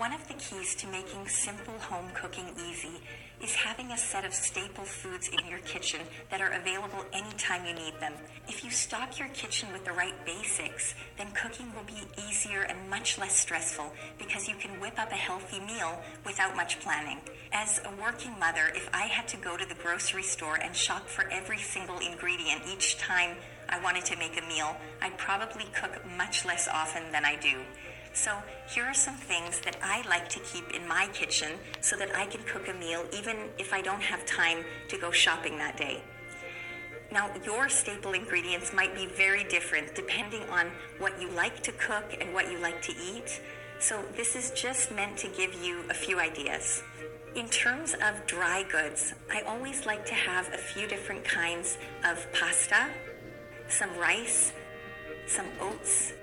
One of the keys to making simple home cooking easy is having a set of staple foods in your kitchen that are available anytime you need them. If you stock your kitchen with the right basics, then cooking will be easier and much less stressful because you can whip up a healthy meal without much planning. As a working mother, if I had to go to the grocery store and shop for every single ingredient each time I wanted to make a meal, I'd probably cook much less often than I do. So here are some things that I like to keep in my kitchen so that I can cook a meal even if I don't have time to go shopping that day. Now, your staple ingredients might be very different depending on what you like to cook and what you like to eat. So this is just meant to give you a few ideas. In terms of dry goods, I always like to have a few different kinds of pasta, some rice, some oats,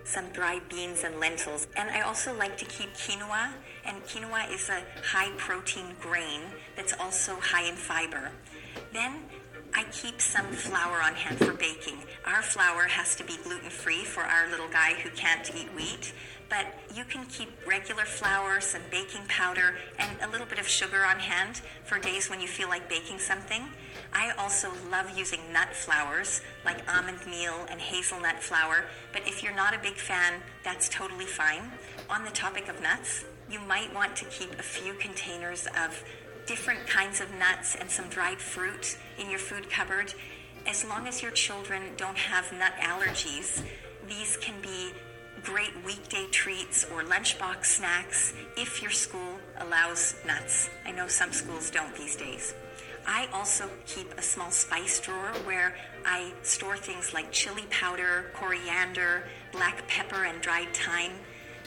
some dried beans and lentils. And I also like to keep quinoa, and quinoa is a high protein grain that's also high in fiber. Then I keep some flour on hand for baking. Our flour has to be gluten-free for our little guy who can't eat wheat, but you can keep regular flour, some baking powder, and a little bit of sugar on hand for days when you feel like baking something. I also love using nut flours like almond meal and hazelnut flour, but if you're not a big fan, that's totally fine. On the topic of nuts, you might want to keep a few containers of different kinds of nuts and some dried fruit in your food cupboard. As long as your children don't have nut allergies, these can be great weekday treats or lunchbox snacks if your school allows nuts. I know some schools don't these days. I also keep a small spice drawer where I store things like chili powder, coriander, black pepper, and dried thyme.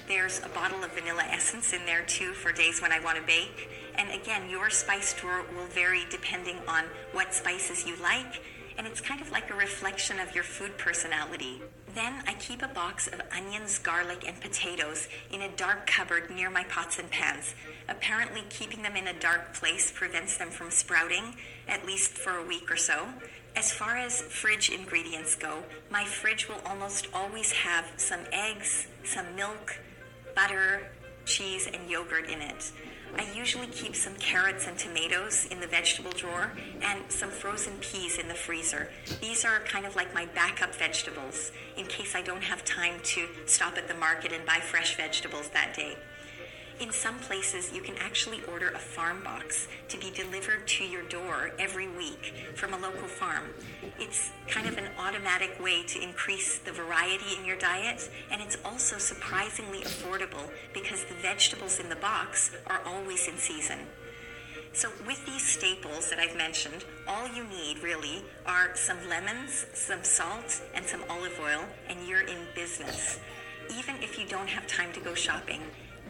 There's a bottle of vanilla essence in there too for days when I want to bake. And again, your spice drawer will vary depending on what spices you like, and it's kind of like a reflection of your food personality. Then I keep a box of onions, garlic, and potatoes in a dark cupboard near my pots and pans. Apparently, keeping them in a dark place prevents them from sprouting, at least for a week or so. As far as fridge ingredients go, my fridge will almost always have some eggs, some milk, butter, cheese, and yogurt in it. I usually keep some carrots and tomatoes in the vegetable drawer and some frozen peas in the freezer. These are kind of like my backup vegetables in case I don't have time to stop at the market and buy fresh vegetables that day. In some places, you can actually order a farm box to be delivered to your door every week from a local farm. It's kind of an automatic way to increase the variety in your diet, and it's also surprisingly affordable because the vegetables in the box are always in season. So with these staples that I've mentioned, all you need really are some lemons, some salt, and some olive oil, and you're in business. Even if you don't have time to go shopping,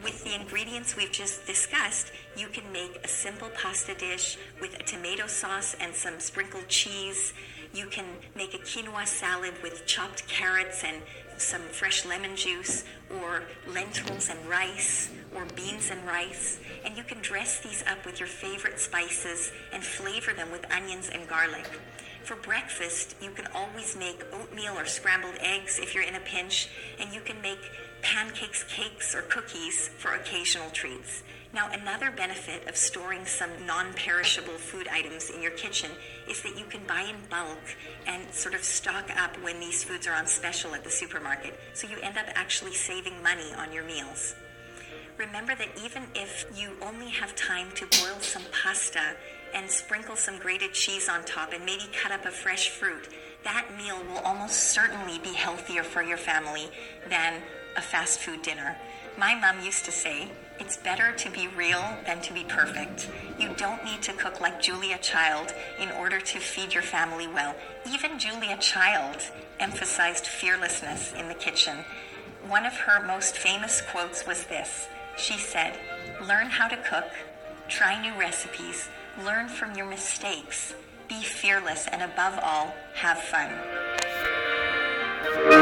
with the ingredients we've just discussed, you can make a simple pasta dish with a tomato sauce and some sprinkled cheese. You can make a quinoa salad with chopped carrots and some fresh lemon juice, or lentils and rice, or beans and rice. And you can dress these up with your favorite spices and flavor them with onions and garlic. For breakfast, you can always make oatmeal or scrambled eggs if you're in a pinch, and you can make pancakes, cakes, or cookies for occasional treats. Now, another benefit of storing some non-perishable food items in your kitchen is that you can buy in bulk and sort of stock up when these foods are on special at the supermarket. So you end up actually saving money on your meals. Remember that even if you only have time to boil some pasta and sprinkle some grated cheese on top and maybe cut up a fresh fruit, that meal will almost certainly be healthier for your family than a fast food dinner. My mom used to say, it's better to be real than to be perfect. You don't need to cook like Julia Child in order to feed your family well. Even Julia Child emphasized fearlessness in the kitchen. One of her most famous quotes was this. She said, "Learn how to cook, try new recipes, learn from your mistakes, be fearless, and above all, have fun."